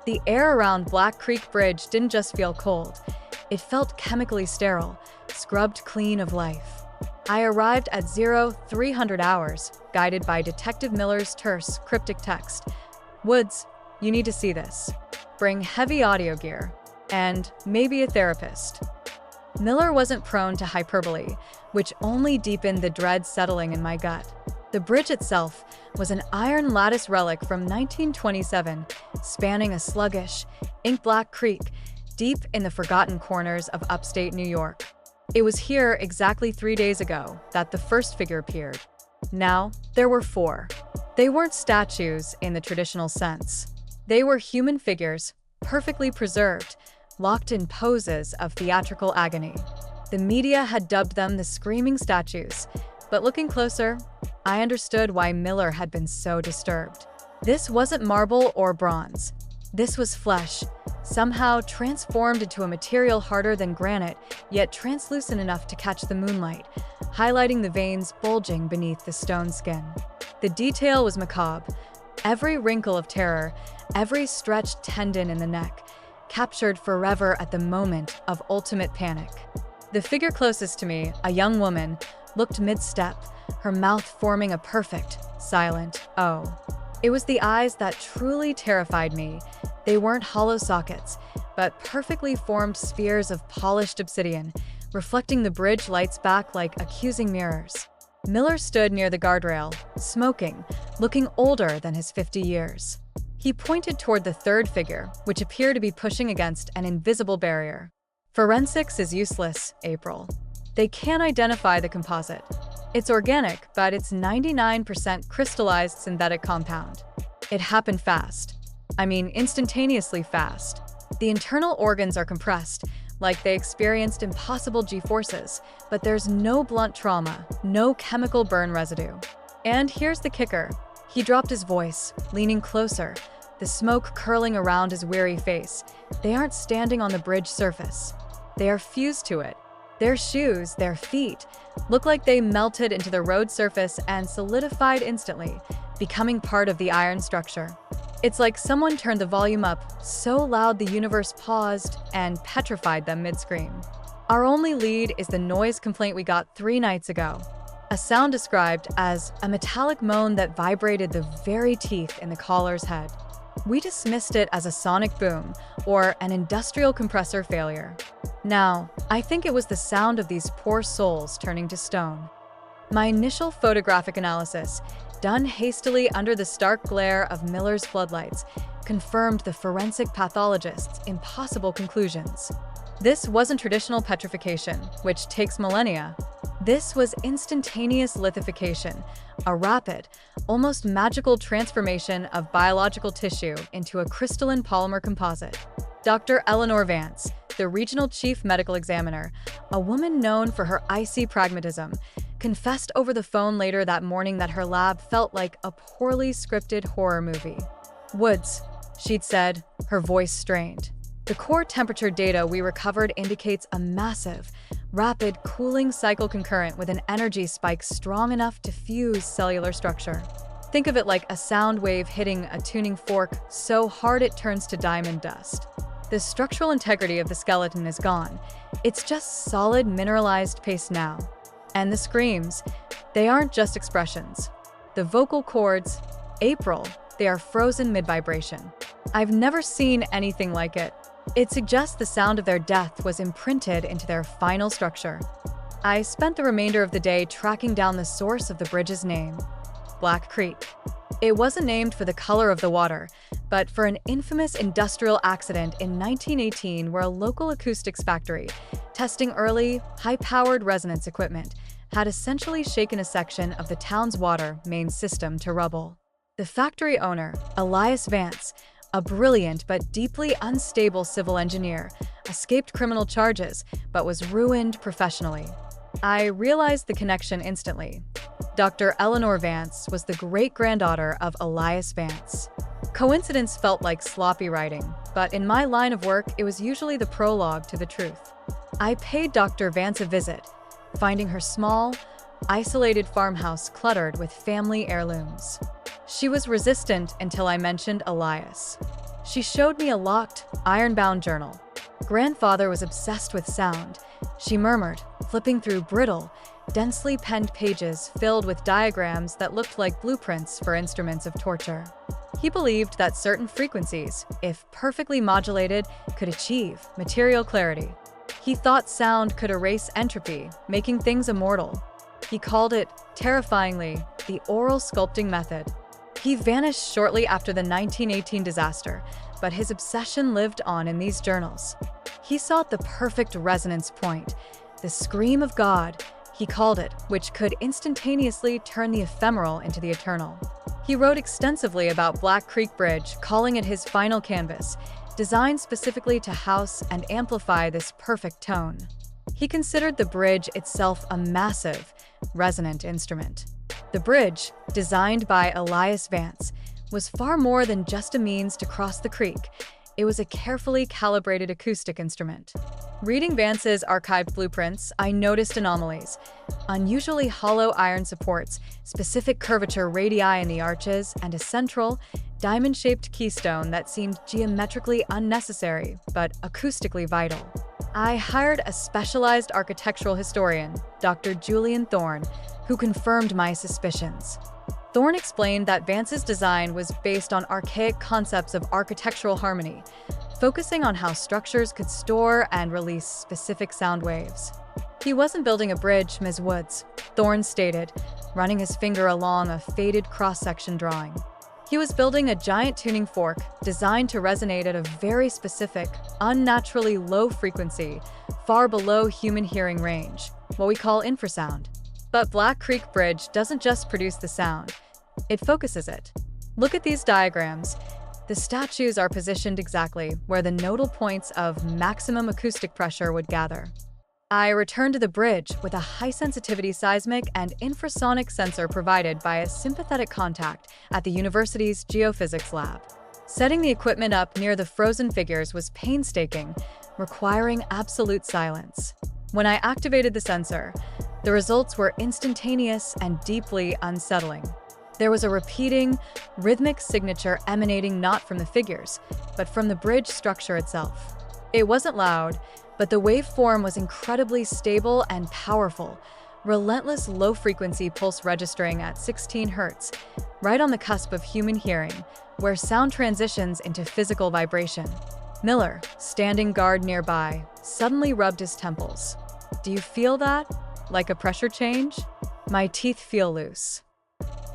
The air around Black Creek Bridge didn't just feel cold. It felt chemically sterile, scrubbed clean of life. I arrived at 0300 hours, guided by Detective Miller's terse, cryptic text. "Woods, you need to see this. Bring heavy audio gear. And maybe a therapist." Miller wasn't prone to hyperbole, which only deepened the dread settling in my gut. The bridge itself was an iron lattice relic from 1927, spanning a sluggish, ink-black creek deep in the forgotten corners of upstate New York. It was here exactly 3 days ago that the first figure appeared. Now, there were 4. They weren't statues in the traditional sense. They were human figures, perfectly preserved, locked in poses of theatrical agony. The media had dubbed them the screaming statues, but looking closer, I understood why Miller had been so disturbed. This wasn't marble or bronze. This was flesh, somehow transformed into a material harder than granite, yet translucent enough to catch the moonlight, highlighting the veins bulging beneath the stone skin. The detail was macabre. Every wrinkle of terror, every stretched tendon in the neck, captured forever at the moment of ultimate panic. The figure closest to me, a young woman, looked mid-step, her mouth forming a perfect, silent O. It was the eyes that truly terrified me. They weren't hollow sockets, but perfectly formed spheres of polished obsidian, reflecting the bridge lights back like accusing mirrors. Miller stood near the guardrail, smoking, looking older than his 50 years. He pointed toward the third figure, which appeared to be pushing against an invisible barrier. "Forensics is useless, April. They can't identify the composite. It's organic, but it's 99% crystallized synthetic compound. It happened fast. I mean, instantaneously fast. The internal organs are compressed, like they experienced impossible G-forces, but there's no blunt trauma, no chemical burn residue. And here's the kicker." He dropped his voice, leaning closer, the smoke curling around his weary face. "They aren't standing on the bridge surface. They are fused to it. Their shoes, their feet, look like they melted into the road surface and solidified instantly, becoming part of the iron structure. It's like someone turned the volume up so loud the universe paused and petrified them mid-scream. Our only lead is the noise complaint we got 3 nights ago. A sound described as a metallic moan that vibrated the very teeth in the caller's head. We dismissed it as a sonic boom or an industrial compressor failure. Now, I think it was the sound of these poor souls turning to stone." My initial photographic analysis, done hastily under the stark glare of Miller's floodlights, confirmed the forensic pathologist's impossible conclusions. This wasn't traditional petrification, which takes millennia. This was instantaneous lithification, a rapid, almost magical transformation of biological tissue into a crystalline polymer composite. Dr. Eleanor Vance, the regional chief medical examiner, a woman known for her icy pragmatism, confessed over the phone later that morning that her lab felt like a poorly scripted horror movie. "Woods," she'd said, her voice strained. "The core temperature data we recovered indicates a massive, rapid cooling cycle concurrent with an energy spike strong enough to fuse cellular structure. Think of it like a sound wave hitting a tuning fork so hard it turns to diamond dust. The structural integrity of the skeleton is gone. It's just solid mineralized paste now. And the screams, they aren't just expressions. The vocal cords, April, they are frozen mid-vibration. I've never seen anything like it. It suggests the sound of their death was imprinted into their final structure." I spent the remainder of the day tracking down the source of the bridge's name, Black Creek. It wasn't named for the color of the water, but for an infamous industrial accident in 1918 where a local acoustics factory, testing early, high-powered resonance equipment, had essentially shaken a section of the town's water main system to rubble. The factory owner, Elias Vance, a brilliant but deeply unstable civil engineer, escaped criminal charges but was ruined professionally. I realized the connection instantly. Dr. Eleanor Vance was the great-granddaughter of Elias Vance. Coincidence felt like sloppy writing, but in my line of work, it was usually the prologue to the truth. I paid Dr. Vance a visit, finding her small, isolated farmhouse cluttered with family heirlooms. She was resistant until I mentioned Elias. She showed me a locked, iron-bound journal. Grandfather was obsessed with sound, she murmured, flipping through brittle, densely penned pages filled with diagrams that looked like blueprints for instruments of torture. He believed that certain frequencies, if perfectly modulated, could achieve material clarity. He thought sound could erase entropy, making things immortal. He called it, terrifyingly, the oral sculpting method. He vanished shortly after the 1918 disaster, but his obsession lived on in these journals. He sought the perfect resonance point, the scream of God, he called it, which could instantaneously turn the ephemeral into the eternal. He wrote extensively about Black Creek Bridge, calling it his final canvas, designed specifically to house and amplify this perfect tone. He considered the bridge itself a massive, resonant instrument. The bridge, designed by Elias Vance, was far more than just a means to cross the creek. It was a carefully calibrated acoustic instrument. Reading Vance's archived blueprints, I noticed anomalies. Unusually hollow iron supports, specific curvature radii in the arches, and a central, diamond-shaped keystone that seemed geometrically unnecessary, but acoustically vital. I hired a specialized architectural historian, Dr. Julian Thorne, who confirmed my suspicions. Thorne explained that Vance's design was based on archaic concepts of architectural harmony, focusing on how structures could store and release specific sound waves. He wasn't building a bridge, Ms. Woods, Thorne stated, running his finger along a faded cross-section drawing. He was building a giant tuning fork designed to resonate at a very specific, unnaturally low frequency, far below human hearing range, what we call infrasound. But Black Creek Bridge doesn't just produce the sound, it focuses it. Look at these diagrams. The statues are positioned exactly where the nodal points of maximum acoustic pressure would gather. I returned to the bridge with a high-sensitivity seismic and infrasonic sensor provided by a sympathetic contact at the university's geophysics lab. Setting the equipment up near the frozen figures was painstaking, requiring absolute silence. When I activated the sensor, the results were instantaneous and deeply unsettling. There was a repeating, rhythmic signature emanating not from the figures, but from the bridge structure itself. It wasn't loud, but the waveform was incredibly stable and powerful, relentless low-frequency pulse registering at 16 Hz, right on the cusp of human hearing, where sound transitions into physical vibration. Miller, standing guard nearby, suddenly rubbed his temples. "Do you feel that? Like a pressure change?" "My teeth feel loose."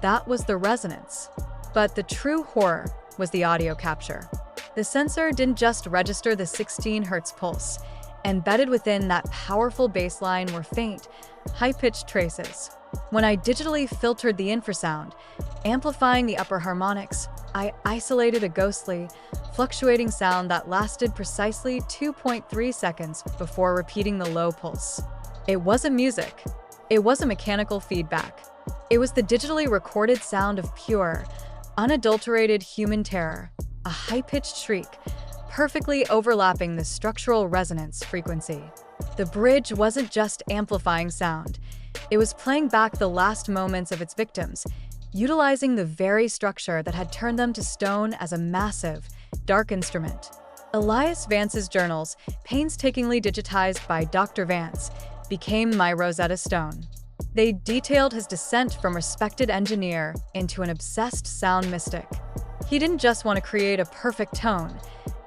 That was the resonance. But the true horror was the audio capture. The sensor didn't just register the 16 Hz pulse. Embedded within that powerful bassline were faint, high-pitched traces. When I digitally filtered the infrasound, amplifying the upper harmonics, I isolated a ghostly, fluctuating sound that lasted precisely 2.3 seconds before repeating the low pulse. It wasn't music. It wasn't mechanical feedback. It was the digitally recorded sound of pure, unadulterated human terror, a high-pitched shriek, perfectly overlapping the structural resonance frequency. The bridge wasn't just amplifying sound. It was playing back the last moments of its victims, utilizing the very structure that had turned them to stone as a massive, dark instrument. Elias Vance's journals, painstakingly digitized by Dr. Vance, became my Rosetta Stone. They detailed his descent from respected engineer into an obsessed sound mystic. He didn't just want to create a perfect tone.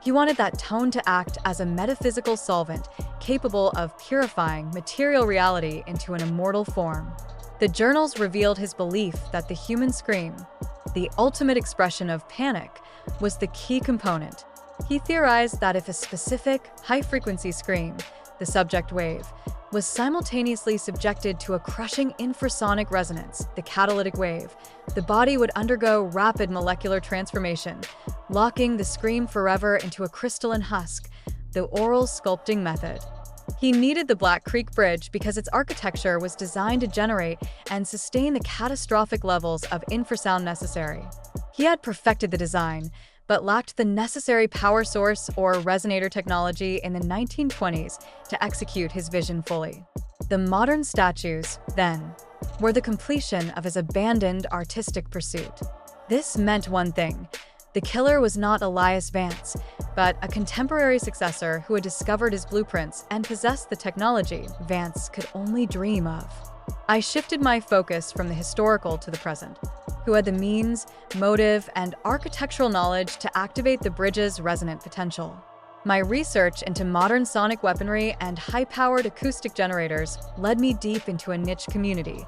He wanted that tone to act as a metaphysical solvent capable of purifying material reality into an immortal form. The journals revealed his belief that the human scream, the ultimate expression of panic, was the key component. He theorized that if a specific, high-frequency scream, the subject wave, was simultaneously subjected to a crushing infrasonic resonance, the catalytic wave, the body would undergo rapid molecular transformation, locking the scream forever into a crystalline husk, the oral sculpting method. He needed the Black Creek Bridge because its architecture was designed to generate and sustain the catastrophic levels of infrasound necessary. He had perfected the design, but lacked the necessary power source or resonator technology in the 1920s to execute his vision fully. The modern statues, then, were the completion of his abandoned artistic pursuit. This meant one thing: The killer was not Elias Vance, but a contemporary successor who had discovered his blueprints and possessed the technology Vance could only dream of. I shifted my focus from the historical to the present. Who had the means, motive, and architectural knowledge to activate the bridge's resonant potential? My research into modern sonic weaponry and high-powered acoustic generators led me deep into a niche community: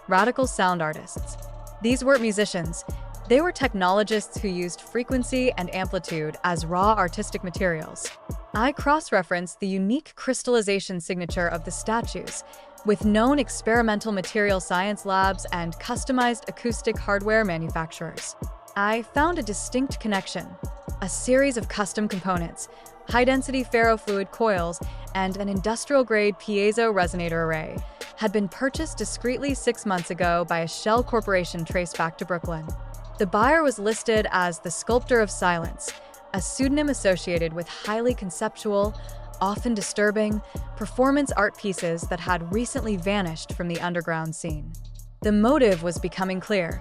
radical sound artists. These weren't musicians. They were technologists who used frequency and amplitude as raw artistic materials. I cross-referenced the unique crystallization signature of the statues with known experimental material science labs and customized acoustic hardware manufacturers. I found a distinct connection: a series of custom components, high-density ferrofluid coils, and an industrial-grade piezo resonator array had been purchased discreetly 6 months ago by a shell corporation traced back to Brooklyn. The buyer was listed as the Sculptor of Silence, a pseudonym associated with highly conceptual, often disturbing, performance art pieces that had recently vanished from the underground scene. The motive was becoming clear.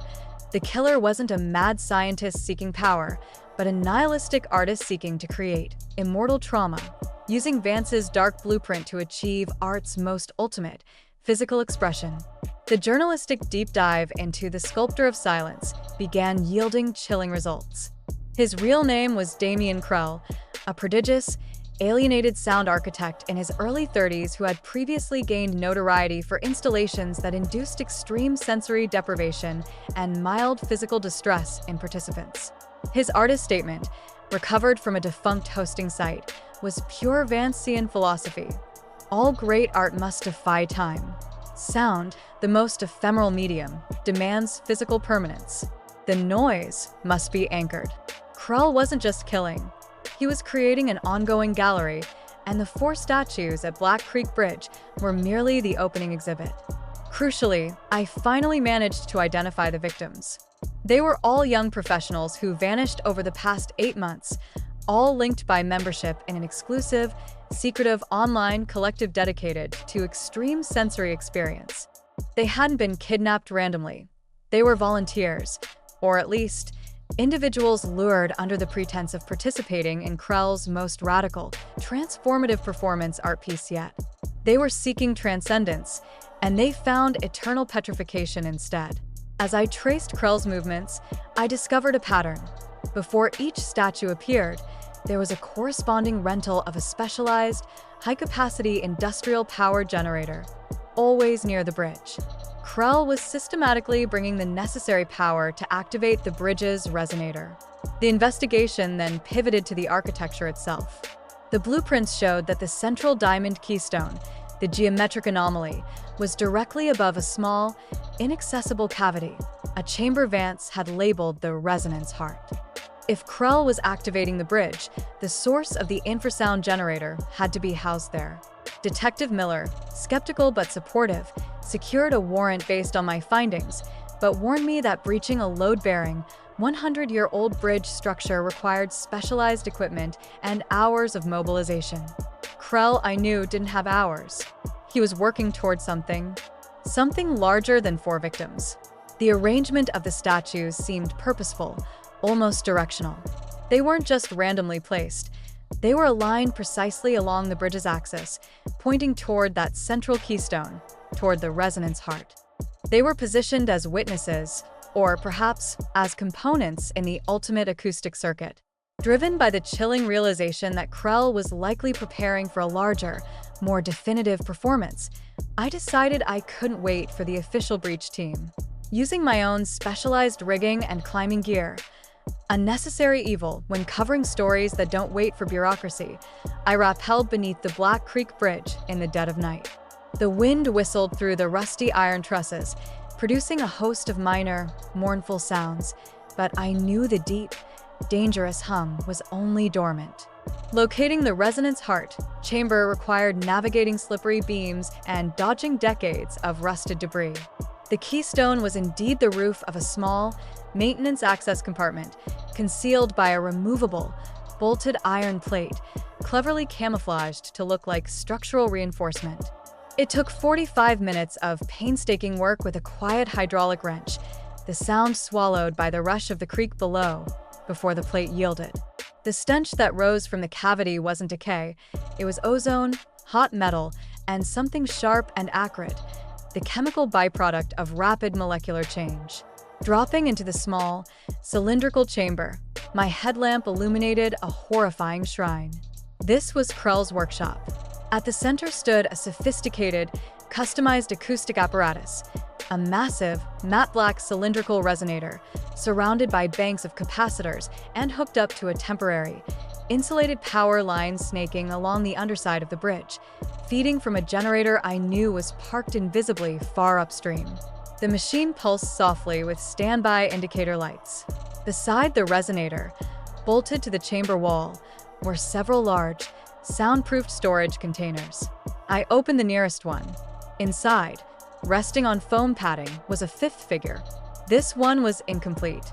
The killer wasn't a mad scientist seeking power, but a nihilistic artist seeking to create immortal trauma, using Vance's dark blueprint to achieve art's most ultimate, physical expression. The journalistic deep dive into the Sculptor of Silence began yielding chilling results. His real name was Damien Krell, a prodigious, alienated sound architect in his early 30s who had previously gained notoriety for installations that induced extreme sensory deprivation and mild physical distress in participants. His artist statement, recovered from a defunct hosting site, was pure Vancian philosophy. All great art must defy time. Sound, the most ephemeral medium, demands physical permanence. The noise must be anchored. Krell wasn't just killing. He was creating an ongoing gallery, and the 4 statues at Black Creek Bridge were merely the opening exhibit. Crucially, I finally managed to identify the victims. They were all young professionals who vanished over the past 8 months, all linked by membership in an exclusive, secretive online collective dedicated to extreme sensory experience. They hadn't been kidnapped randomly. They were volunteers, or at least, individuals lured under the pretense of participating in Krell's most radical, transformative performance art piece yet. They were seeking transcendence, and they found eternal petrification instead. As I traced Krell's movements, I discovered a pattern. Before each statue appeared, there was a corresponding rental of a specialized, high-capacity industrial power generator, always near the bridge. Krell was systematically bringing the necessary power to activate the bridge's resonator. The investigation then pivoted to the architecture itself. The blueprints showed that the central diamond keystone, the geometric anomaly, was directly above a small, inaccessible cavity, a chamber Vance had labeled the resonance heart. If Krell was activating the bridge, the source of the infrasound generator had to be housed there. Detective Miller, skeptical but supportive, secured a warrant based on my findings, but warned me that breaching a load-bearing, 100-year-old bridge structure required specialized equipment and hours of mobilization. Krell, I knew, didn't have hours. He was working towards something larger than 4 victims. The arrangement of the statues seemed purposeful, almost directional. They weren't just randomly placed. They were aligned precisely along the bridge's axis, pointing toward that central keystone, toward the resonance heart. They were positioned as witnesses, or perhaps as components in the ultimate acoustic circuit. Driven by the chilling realization that Krell was likely preparing for a larger, more definitive performance, I decided I couldn't wait for the official breach team. Using my own specialized rigging and climbing gear, a necessary evil when covering stories that don't wait for bureaucracy, I rappelled beneath the Black Creek Bridge in the dead of night. The wind whistled through the rusty iron trusses, producing a host of minor, mournful sounds, but I knew the deep, dangerous hum was only dormant. Locating the resonance heart chamber required navigating slippery beams and dodging decades of rusted debris. The keystone was indeed the roof of a small, maintenance access compartment, concealed by a removable, bolted iron plate, cleverly camouflaged to look like structural reinforcement. It took 45 minutes of painstaking work with a quiet hydraulic wrench, the sound swallowed by the rush of the creek below, before the plate yielded. The stench that rose from the cavity wasn't decay. It was ozone, hot metal, and something sharp and acrid, the chemical byproduct of rapid molecular change. Dropping into the small, cylindrical chamber, my headlamp illuminated a horrifying shrine. This was Krell's workshop. At the center stood a sophisticated, customized acoustic apparatus, a massive, matte-black cylindrical resonator, surrounded by banks of capacitors and hooked up to a temporary, insulated power line snaking along the underside of the bridge, feeding from a generator I knew was parked invisibly far upstream. The machine pulsed softly with standby indicator lights. Beside the resonator, bolted to the chamber wall, were several large, soundproofed storage containers. I opened the nearest one. Inside, resting on foam padding, was a fifth figure. This one was incomplete.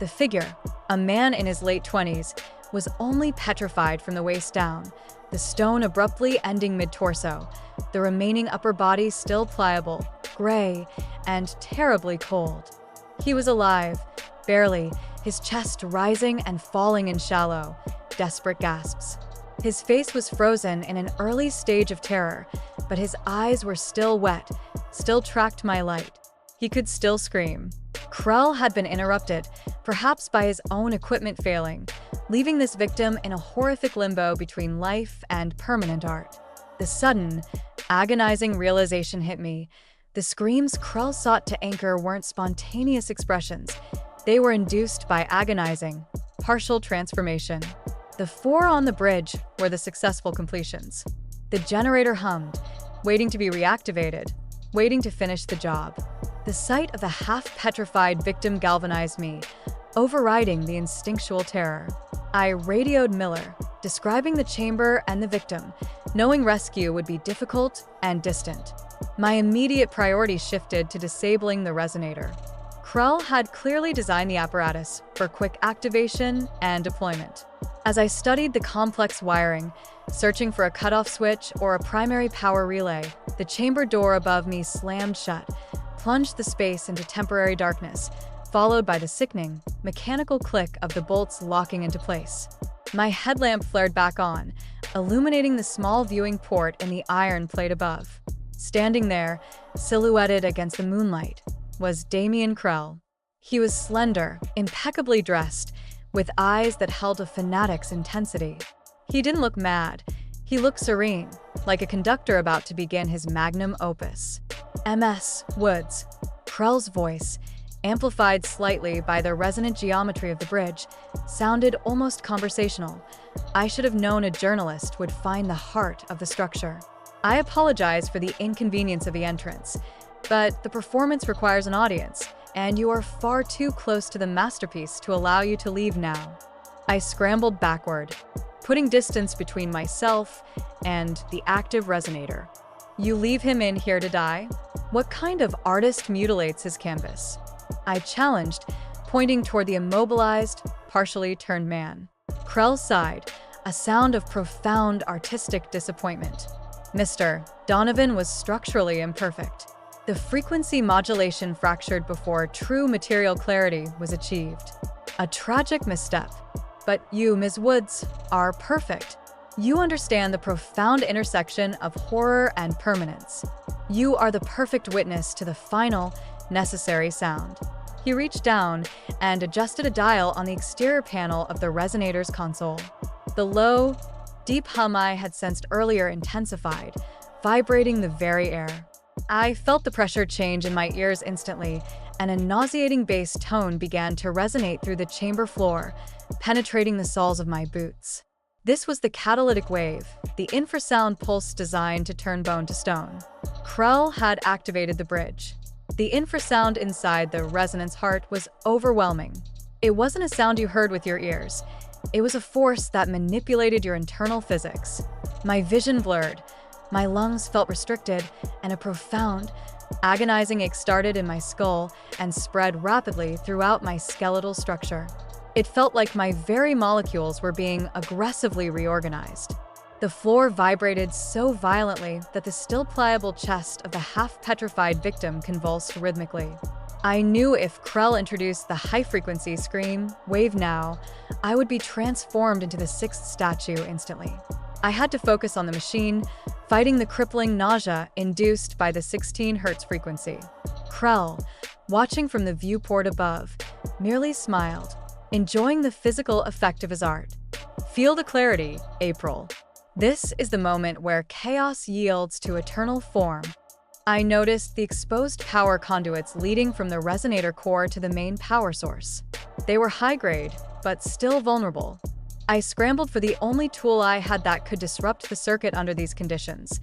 The figure, a man in his late 20s, was only petrified from the waist down, the stone abruptly ending mid-torso, the remaining upper body still pliable, gray, and terribly cold. He was alive, barely, his chest rising and falling in shallow, desperate gasps. His face was frozen in an early stage of terror, but his eyes were still wet, still tracked my light. He could still scream. Krell had been interrupted, perhaps by his own equipment failing, leaving this victim in a horrific limbo between life and permanent art. The sudden, agonizing realization hit me. The screams Krell sought to anchor weren't spontaneous expressions. They were induced by agonizing, partial transformation. The four on the bridge were the successful completions. The generator hummed, waiting to be reactivated, waiting to finish the job. The sight of the half-petrified victim galvanized me, overriding the instinctual terror. I radioed Miller, describing the chamber and the victim, knowing rescue would be difficult and distant. My immediate priority shifted to disabling the resonator. Krell had clearly designed the apparatus for quick activation and deployment. As I studied the complex wiring, searching for a cutoff switch or a primary power relay, the chamber door above me slammed shut, plunged the space into temporary darkness, followed by the sickening, mechanical click of the bolts locking into place. My headlamp flared back on, illuminating the small viewing port in the iron plate above. Standing there, silhouetted against the moonlight, was Damien Krell. He was slender, impeccably dressed, with eyes that held a fanatic's intensity. He didn't look mad. He looked serene, like a conductor about to begin his magnum opus. MS Woods. Krell's voice, amplified slightly by the resonant geometry of the bridge, sounded almost conversational. I should have known a journalist would find the heart of the structure. I apologize for the inconvenience of the entrance, but the performance requires an audience, and you are far too close to the masterpiece to allow you to leave now. I scrambled backward, putting distance between myself and the active resonator. You leave him in here to die? What kind of artist mutilates his canvas? I challenged, pointing toward the immobilized, partially turned man. Krell sighed, a sound of profound artistic disappointment. Mr. Donovan was structurally imperfect. The frequency modulation fractured before true material clarity was achieved. A tragic misstep. But you, Ms. Woods, are perfect. You understand the profound intersection of horror and permanence. You are the perfect witness to the final, necessary sound. He reached down and adjusted a dial on the exterior panel of the resonator's console. The low, deep hum I had sensed earlier intensified, vibrating the very air. I felt the pressure change in my ears instantly, and a nauseating bass tone began to resonate through the chamber floor, penetrating the soles of my boots. This was the catalytic wave, the infrasound pulse designed to turn bone to stone. Krell had activated the bridge. The infrasound inside the resonance heart was overwhelming. It wasn't a sound you heard with your ears. It was a force that manipulated your internal physics. My vision blurred, my lungs felt restricted, and a profound, agonizing ache started in my skull and spread rapidly throughout my skeletal structure. It felt like my very molecules were being aggressively reorganized. The floor vibrated so violently that the still pliable chest of the half-petrified victim convulsed rhythmically. I knew if Krell introduced the high-frequency scream, "Wave Now," I would be transformed into the sixth statue instantly. I had to focus on the machine, fighting the crippling nausea induced by the 16 Hz frequency. Krell, watching from the viewport above, merely smiled, enjoying the physical effect of his art. Feel the clarity, April. This is the moment where chaos yields to eternal form. I noticed the exposed power conduits leading from the resonator core to the main power source. They were high-grade, but still vulnerable. I scrambled for the only tool I had that could disrupt the circuit under these conditions: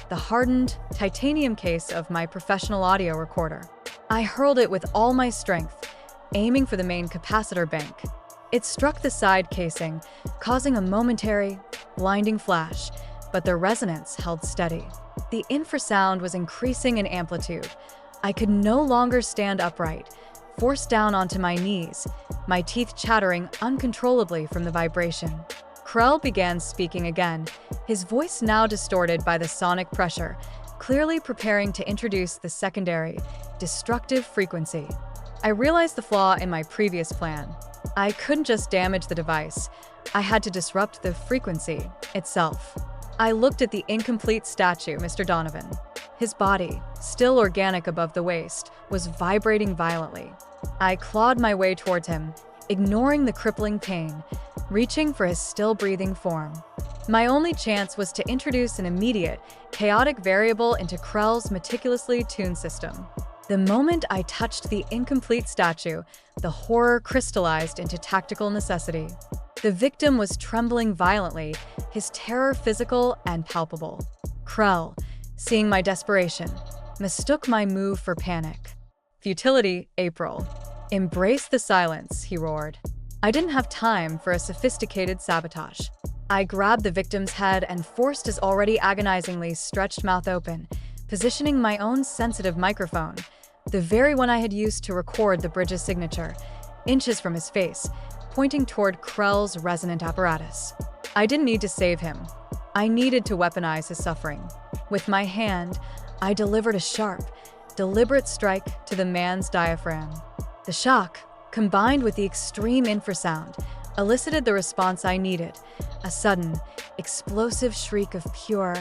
the hardened titanium case of my professional audio recorder. I hurled it with all my strength, aiming for the main capacitor bank. It struck the side casing, causing a momentary, blinding flash, but the resonance held steady. The infrasound was increasing in amplitude. I could no longer stand upright, forced down onto my knees, my teeth chattering uncontrollably from the vibration. Krell began speaking again, his voice now distorted by the sonic pressure, clearly preparing to introduce the secondary, destructive frequency. I realized the flaw in my previous plan. I couldn't just damage the device. I had to disrupt the frequency itself. I looked at the incomplete statue, Mr. Donovan. His body, still organic above the waist, was vibrating violently. I clawed my way towards him, ignoring the crippling pain, reaching for his still-breathing form. My only chance was to introduce an immediate, chaotic variable into Krell's meticulously tuned system. The moment I touched the incomplete statue, the horror crystallized into tactical necessity. The victim was trembling violently, his terror physical and palpable. Krell, seeing my desperation, mistook my move for panic. Futility, April. Embrace the silence, he roared. I didn't have time for a sophisticated sabotage. I grabbed the victim's head and forced his already agonizingly stretched mouth open, positioning my own sensitive microphone, the very one I had used to record the bridge's signature, inches from his face, pointing toward Krell's resonant apparatus. I didn't need to save him. I needed to weaponize his suffering. With my hand, I delivered a sharp, deliberate strike to the man's diaphragm. The shock, combined with the extreme infrasound, elicited the response I needed: a sudden, explosive shriek of pure,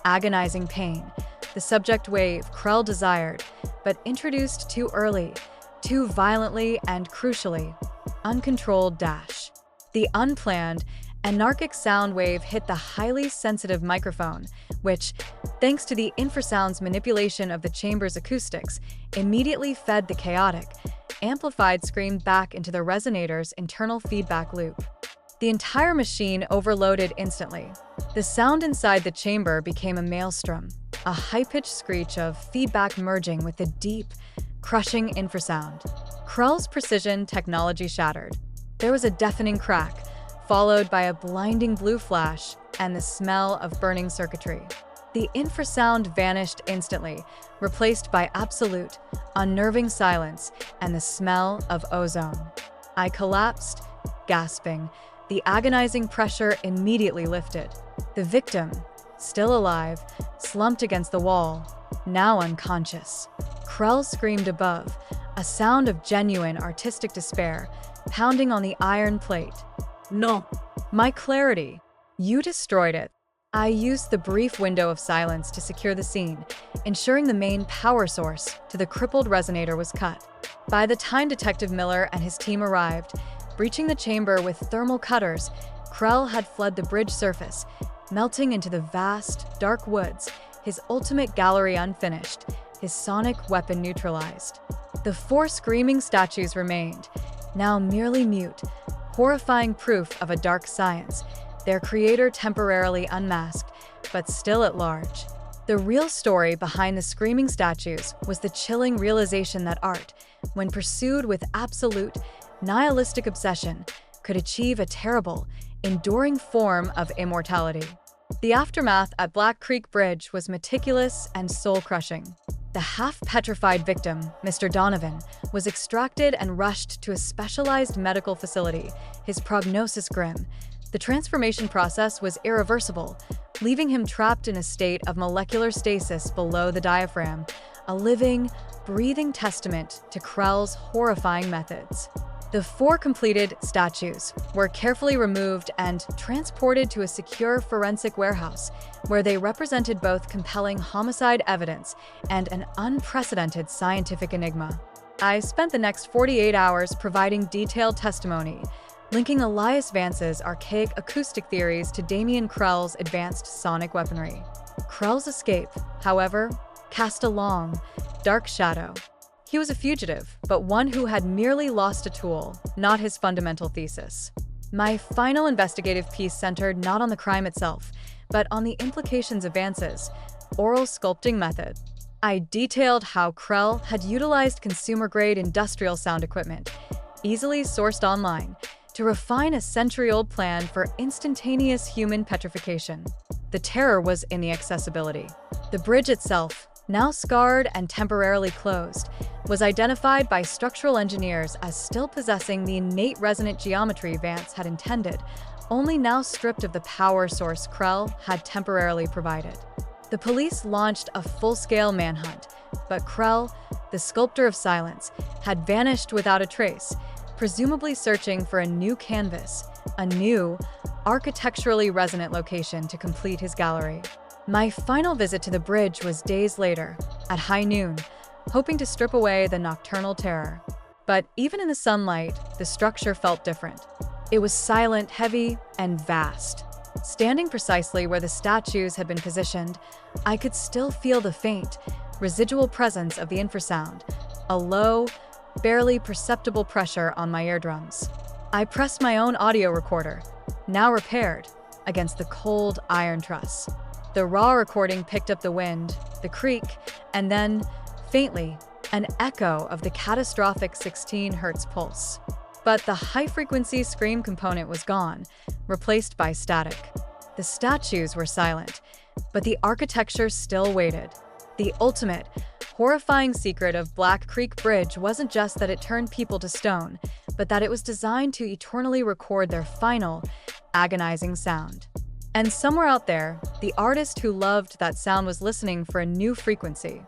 agonizing pain. The subject wave Krell desired, but introduced too early, too violently, and crucially, uncontrolled dash. The unplanned, anarchic sound wave hit the highly sensitive microphone, which, thanks to the infrasound's manipulation of the chamber's acoustics, immediately fed the chaotic, amplified scream back into the resonator's internal feedback loop. The entire machine overloaded instantly. The sound inside the chamber became a maelstrom, a high-pitched screech of feedback merging with the deep, crushing infrasound. Krell's precision technology shattered. There was a deafening crack, followed by a blinding blue flash and the smell of burning circuitry. The infrasound vanished instantly, replaced by absolute, unnerving silence and the smell of ozone. I collapsed, gasping. The agonizing pressure immediately lifted. The victim, still alive, slumped against the wall, now unconscious. Krell screamed above, a sound of genuine artistic despair, pounding on the iron plate. No. My clarity. You destroyed it. I used the brief window of silence to secure the scene, ensuring the main power source to the crippled resonator was cut. By the time Detective Miller and his team arrived, breaching the chamber with thermal cutters, Krell had fled the bridge surface, melting into the vast, dark woods, his ultimate gallery unfinished, his sonic weapon neutralized. The 4 screaming statues remained, now merely mute, horrifying proof of a dark science, their creator temporarily unmasked, but still at large. The real story behind the screaming statues was the chilling realization that art, when pursued with absolute, nihilistic obsession, could achieve a terrible, enduring form of immortality. The aftermath at Black Creek Bridge was meticulous and soul-crushing. The half-petrified victim, Mr. Donovan, was extracted and rushed to a specialized medical facility, his prognosis grim. The transformation process was irreversible, leaving him trapped in a state of molecular stasis below the diaphragm, a living, breathing testament to Krell's horrifying methods. The 4 completed statues were carefully removed and transported to a secure forensic warehouse, where they represented both compelling homicide evidence and an unprecedented scientific enigma. I spent the next 48 hours providing detailed testimony, linking Elias Vance's archaic acoustic theories to Damien Krell's advanced sonic weaponry. Krell's escape, however, cast a long, dark shadow. He was a fugitive, but one who had merely lost a tool, not his fundamental thesis. My final investigative piece centered not on the crime itself, but on the implications of Vance's oral sculpting method. I detailed how Krell had utilized consumer-grade industrial sound equipment, easily sourced online, to refine a century-old plan for instantaneous human petrification. The terror was in the accessibility. The bridge itself, now scarred and temporarily closed, was identified by structural engineers as still possessing the innate resonant geometry Vance had intended, only now stripped of the power source Krell had temporarily provided. The police launched a full-scale manhunt, but Krell, the sculptor of silence, had vanished without a trace, presumably searching for a new canvas, a new, architecturally resonant location to complete his gallery. My final visit to the bridge was days later, at high noon, hoping to strip away the nocturnal terror. But even in the sunlight, the structure felt different. It was silent, heavy, and vast. Standing precisely where the statues had been positioned, I could still feel the faint, residual presence of the infrasound, a low, barely perceptible pressure on my eardrums. I pressed my own audio recorder, now repaired, against the cold iron truss. The raw recording picked up the wind, the creak, and then, faintly, an echo of the catastrophic 16 Hz pulse. But the high-frequency scream component was gone, replaced by static. The statues were silent, but the architecture still waited. The ultimate, horrifying secret of Black Creek Bridge wasn't just that it turned people to stone, but that it was designed to eternally record their final, agonizing sound. And somewhere out there, the artist who loved that sound was listening for a new frequency.